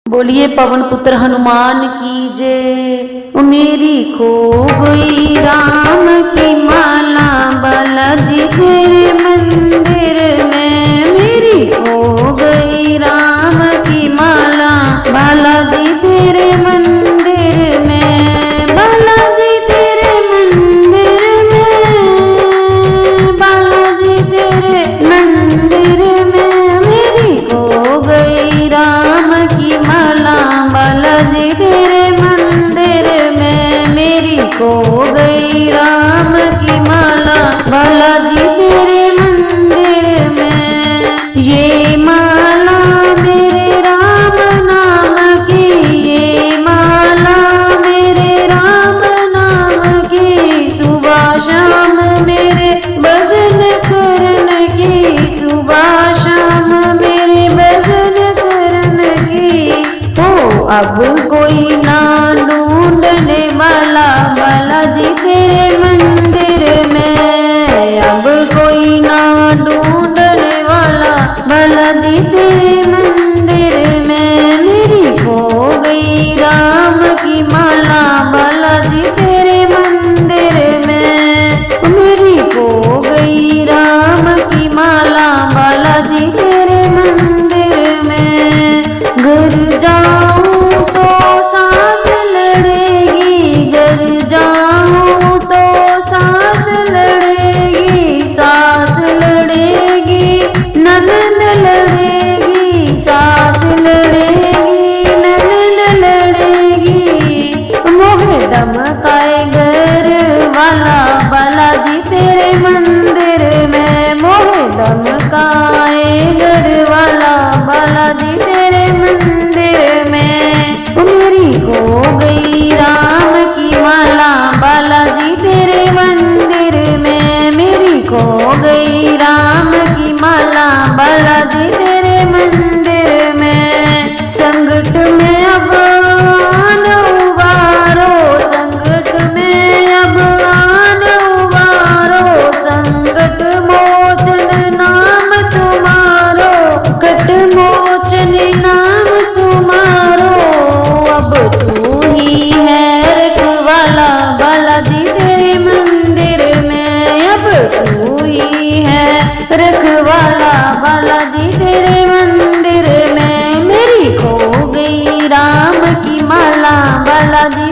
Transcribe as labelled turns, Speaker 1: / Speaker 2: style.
Speaker 1: बोलिए पवन पुत्र हनुमान की जय। मेरी खो गई राम की माला बालाजी तेरे मंदिर में। मेरी खो गई राम की माला बालाजी तेरे मंदिर में। बालाजी तेरे मंदिर में, बालाजी तेरे मंदिर में। मेरी खो गई राम की माला बालाजी तेरे मंदिर में। मेरी खो गई राम की माला बालाजी तेरे मंदिर में। ये माला मेरे राम नाम की, ये माला मेरे राम नाम की। सुबह शाम मेरे भजन करने की, सुबह शाम मेरे भजन करने की। हो अब कोई ना ढूंढने वाला बालाजी तेरे मंदिर में। अब कोई ना ढूंढने वाला बालाजी तेरे मंदिर में। मेरी खो गई राम की माला बालाजी तेरे मंदिर में। मेरी खो गई राम की माला बालाजी तेरे मंदिर में। घर जाऊं तो सांस लड़ेगी, घर जाऊं तो सांस लड़ेगी, सांस लड़ेगी ननन लड़ेगी, सांस लड़ेगी ननन लड़ेगी। मोहे दमकाए घर वाला बालाजी तेरे मंदिर में। मोहे दमकाए घर वाला बालाजी तेरे मंदिर में। मेरी खो गई राम की माला बालाजी तेरे मंदिर में। मेरी खो गई राम की माला बालाजी तेरे मंदिर में। संकट में अब आन उबारो, संकट में अब आन उबारो। संकट मोचन नाम तुम्हारो, कट मोचन नाम तुम्हारो। अब तू ही है रखवाला बालाजी तेरे मंदिर में। अब तू ही है रखवाला बालाजी तेरे मंदिर में। मेरी खो गई राम की माला बालाजी